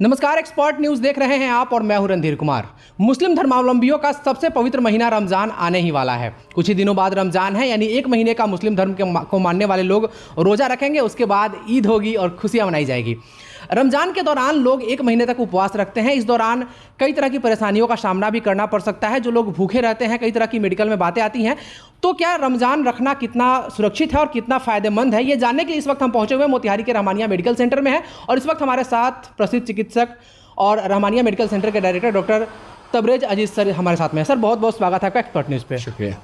नमस्कार, expert news देख रहे हैं आप और मैं हूं रणधीर कुमार। मुस्लिम धर्मावलंबियों का सबसे पवित्र महीना रमजान आने ही वाला है। कुछ ही दिनों बाद रमजान है, यानी एक महीने का मुस्लिम धर्म को मानने वाले लोग रोजा रखेंगे। उसके बाद ईद होगी और खुशियां मनाई जाएगी। रमजान के दौरान लोग एक महीने तक उपवास रखते हैं। इस दौरान कई तरह की परेशानियों का सामना भी करना पड़ सकता है। जो लोग भूखे रहते हैं, कई तरह की मेडिकल में बातें आती हैं। तो क्या रमजान रखना कितना सुरक्षित है और कितना फ़ायदेमंद है, ये जानने के लिए इस वक्त हम पहुंचे हुए मोतिहारी के रहमानिया मेडिकल सेंटर में हैं। और इस वक्त हमारे साथ प्रसिद्ध चिकित्सक और रहमानिया मेडिकल सेंटर के डायरेक्टर डॉक्टर तबरेज अजीज़ सर हमारे साथ में है। सर, बहुत बहुत स्वागत है आपका एक्सपर्ट न्यूज़ पे। शुक्रिया।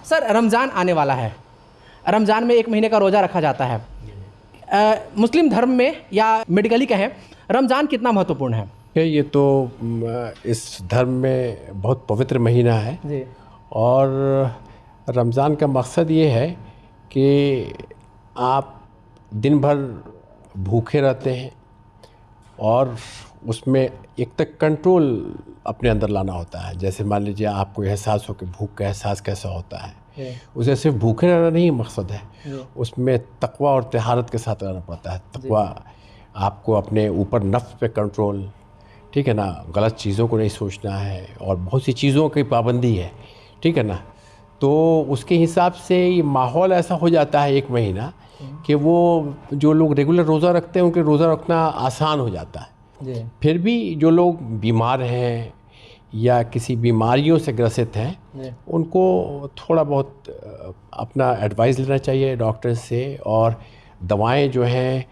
सर, रमज़ान आने वाला है। रमज़ान में एक महीने का रोज़ा रखा जाता है। मुस्लिम धर्म में या मेडिकली कहें, रमज़ान कितना महत्वपूर्ण है? ये तो इस धर्म में बहुत पवित्र महीना है जी। और रमज़ान का मकसद ये है कि आप दिन भर भूखे रहते हैं और उसमें एक तक कंट्रोल अपने अंदर लाना होता है। जैसे मान लीजिए आपको एहसास हो कि भूख का एहसास कैसा होता है, उसे सिर्फ भूखे रहना नहीं मकसद है, उसमें तकवा और तहारत के साथ रहना पड़ता है। तकवा आपको अपने ऊपर नफ्स पे कंट्रोल, ठीक है ना, गलत चीज़ों को नहीं सोचना है और बहुत सी चीज़ों की पाबंदी है, ठीक है ना। तो उसके हिसाब से ये माहौल ऐसा हो जाता है एक महीना कि वो जो लोग रेगुलर रोज़ा रखते हैं उनके रोज़ा रखना आसान हो जाता है। फिर भी जो लोग बीमार हैं या किसी बीमारियों से ग्रसित हैं, उनको थोड़ा बहुत अपना एडवाइस लेना चाहिए डॉक्टर से। और दवाएं जो हैं,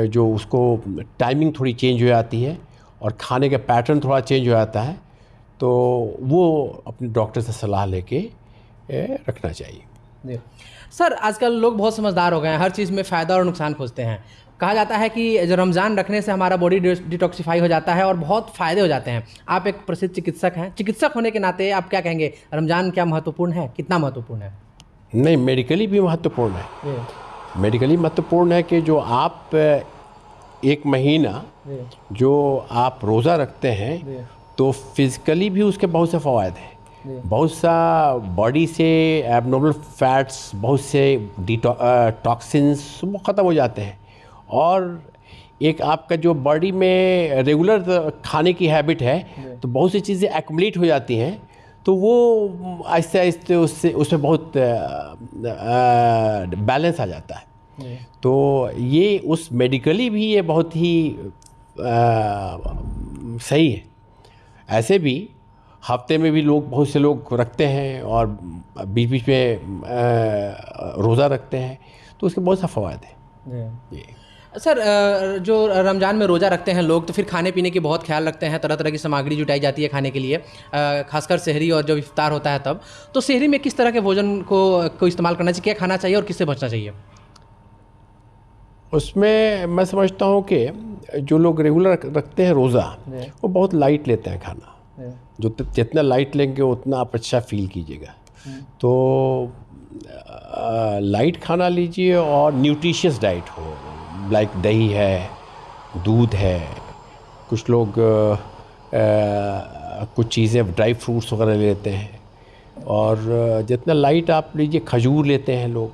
जो उसको टाइमिंग थोड़ी चेंज हो जाती है और खाने का पैटर्न थोड़ा चेंज हो जाता है, तो वो अपने डॉक्टर से सलाह लेके रखना चाहिए। सर, आजकल लोग बहुत समझदार हो गए हैं, हर चीज़ में फ़ायदा और नुकसान खोजते हैं। कहा जाता है कि जो रमज़ान रखने से हमारा बॉडी डिटॉक्सिफाई हो जाता है और बहुत फ़ायदे हो जाते हैं। आप एक प्रसिद्ध चिकित्सक हैं, चिकित्सक होने के नाते आप क्या कहेंगे, रमज़ान क्या महत्वपूर्ण है, कितना महत्वपूर्ण है? नहीं, मेडिकली भी महत्वपूर्ण है। मेडिकली महत्वपूर्ण है कि जो आप एक महीना जो आप रोज़ा रखते हैं, तो फिज़िकली भी उसके बहुत से फ़वाद हैं। बहुत सा बॉडी से एबनॉर्मल फैट्स, बहुत से टॉक्सिन्स वो ख़त्म हो जाते हैं। और एक आपका जो बॉडी में रेगुलर खाने की हैबिट है, तो बहुत सी चीज़ें एक्युमुलेट हो जाती हैं, तो वो आहिस्ते आहिस्ते उसमें बहुत बैलेंस आ जाता है। तो ये उस मेडिकली भी ये बहुत ही सही है। ऐसे भी हफ्ते में भी बहुत से लोग रखते हैं और बीच बीच में रोज़ा रखते हैं, तो उसके बहुत सा फ़वाद है। सर, जो रमज़ान में रोज़ा रखते हैं लोग, तो फिर खाने पीने की बहुत ख्याल रखते हैं। तरह तरह की सामग्री जुटाई जाती है खाने के लिए, खासकर सहरी और जब इफ्तार होता है तब। तो सहरी में किस तरह के भोजन को इस्तेमाल करना चाहिए, क्या खाना चाहिए और किससे बचना चाहिए? उसमें मैं समझता हूँ कि जो लोग रेगुलर रखते हैं रोज़ा, वो बहुत लाइट लेते हैं खाना। जो जितना लाइट लेंगे उतना आप अच्छा फील कीजिएगा। तो लाइट खाना लीजिए और न्यूट्रिशियस डाइट हो, लाइक दही है, दूध है, कुछ लोग कुछ चीज़ें ड्राई फ्रूट्स वगैरह लेते हैं। और जितना लाइट आप लीजिए, खजूर लेते हैं लोग,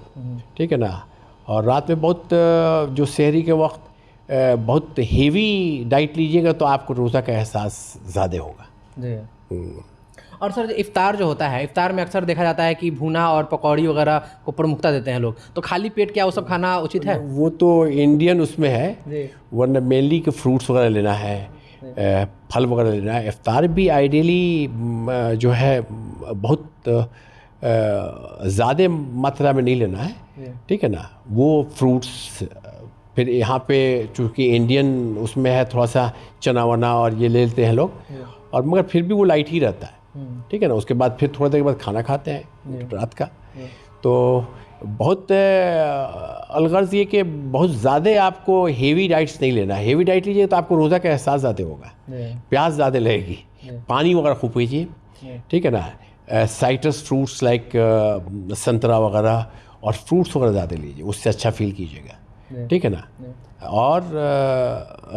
ठीक है ना। और रात में बहुत जो सहरी के वक्त बहुत हेवी डाइट लीजिएगा तो आपको रोज़ा का एहसास ज़्यादा होगा। और सर, इफ्तार जो होता है, इफ्तार में अक्सर देखा जाता है कि भुना और पकौड़ी वगैरह को प्रमुखता देते हैं लोग, तो खाली पेट क्या वो सब खाना उचित है? वो तो इंडियन उसमें है, वरना मेनली के फ्रूट्स वगैरह लेना है, फल वगैरह लेना है। इफ्तार भी आइडियली जो है बहुत ज़्यादा मात्रा में नहीं लेना है, ठीक है ना। वो फ्रूट्स फिर यहाँ पे चूँकि इंडियन उसमें है, थोड़ा सा चना वना और ये ले लेते हैं लोग, और मगर फिर भी वो लाइट ही रहता है, ठीक है ना। उसके बाद फिर थोड़ी देर के बाद खाना खाते हैं रात का। तो बहुत अलगर्ज ये कि बहुत ज़्यादा आपको हेवी डाइट्स नहीं लेना है। हेवी डाइट लीजिए तो आपको रोज़ा का एहसास ज़्यादा होगा, प्यास ज़्यादा लगेगी, पानी वगैरह खूब पीजिए, ठीक है ना। साइट्रस फ्रूट्स लाइक संतरा वगैरह और फ्रूट्स वगैरह ज़्यादा लीजिए, उससे अच्छा फील कीजिएगा, ठीक है ना। और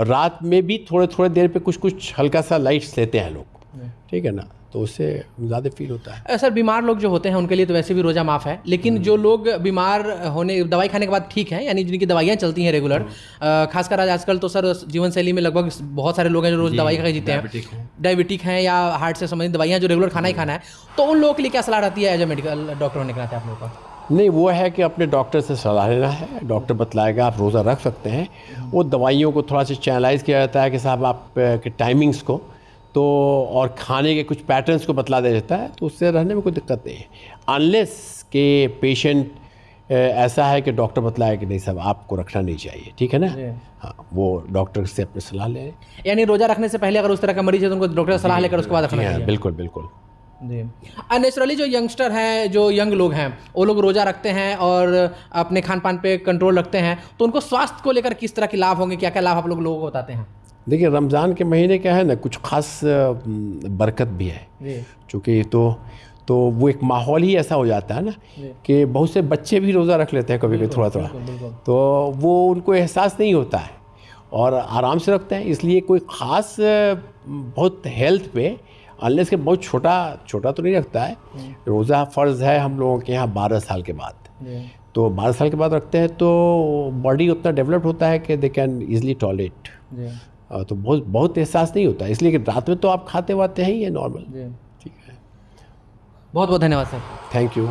रात में भी थोड़े थोड़े देर पे कुछ हल्का सा लाइट्स लेते हैं लोग, ठीक है ना। तो उससे ज़्यादा फील होता है। सर बीमार लोग जो होते हैं उनके लिए तो वैसे भी रोज़ा माफ़ है, लेकिन जो लोग बीमार होने दवाई खाने के बाद ठीक है, यानी जिनकी दवाइयाँ चलती हैं रेगुलर, खासकर आज आजकल तो सर जीवन शैली में लगभग बहुत सारे लोग हैं जो रोज़ दवाई खा के जीते हैं, डायबिटिक हैं या हार्ट से संबंधित दवाइयाँ जो रेगुलर खाना ही खाना है, तो उन लोगों के लिए क्या सलाह रहती है एज ए मेडिकल डॉक्टर होने के नाते आप लोगों का? नहीं, वो है कि अपने डॉक्टर से सलाह लेना है। डॉक्टर बतलाएगा आप रोज़ा रख सकते हैं। वो दवाइयों को थोड़ा सा चैनलाइज किया जाता है कि साहब आप के टाइमिंग्स को तो और खाने के कुछ पैटर्न्स को बतला दिया जाता है, तो उससे रहने में कोई दिक्कत नहीं है, अनलेस के पेशेंट ऐसा है कि डॉक्टर बतलाए कि नहीं साहब आपको रखना नहीं चाहिए, ठीक है ना। हाँ, वो डॉक्टर से अपनी सलाह लें। यानी रोज़ा रखने से पहले अगर उस तरह का मरीज है तो उनको डॉक्टर से सलाह लेकर उसके बाद रखना चाहिए। बिल्कुल बिल्कुल जी। नेचुरली जो यंगस्टर हैं, जो यंग लोग हैं, वो लोग रोज़ा रखते हैं और अपने खान पान पे कंट्रोल रखते हैं, तो उनको स्वास्थ्य को लेकर किस तरह के लाभ होंगे, क्या क्या लाभ आप लोगों को बताते हैं? देखिए, रमज़ान के महीने क्या है ना, कुछ ख़ास बरकत भी है, चूँकि तो वो एक माहौल ही ऐसा हो जाता है ना कि बहुत से बच्चे भी रोज़ा रख लेते हैं कभी कभी थोड़ा थोड़ा, तो वो उनको एहसास नहीं होता है और आराम से रखते हैं। इसलिए कोई ख़ास बहुत हेल्थ पे अनलेस के बहुत छोटा तो नहीं रखता है। रोज़ा फ़र्ज़ है हम लोगों के यहाँ 12 साल के बाद, तो 12 साल के बाद रखते हैं तो बॉडी उतना डेवलप्ड होता है कि दे कैन ईज़िली टॉलरेट, तो बहुत एहसास नहीं होता है। इसलिए कि रात में तो आप खाते वाते हैं ही है नॉर्मल। ठीक है, बहुत बहुत धन्यवाद सर। Thank you.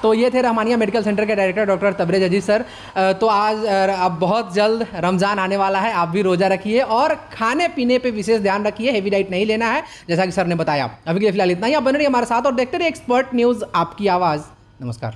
तो ये थे रहमानिया मेडिकल सेंटर के डायरेक्टर डॉक्टर तबरेज़ अजीज़ सर। तो आज अब बहुत जल्द रमज़ान आने वाला है, आप भी रोज़ा रखिए और खाने पीने पे विशेष ध्यान रखिए, हेवी डाइट नहीं लेना है जैसा कि सर ने बताया। अभी के लिए फिलहाल इतना ही, आप बने रहिए हमारे साथ और देखते रहिए एक्सपर्ट न्यूज़, आपकी आवाज़। नमस्कार।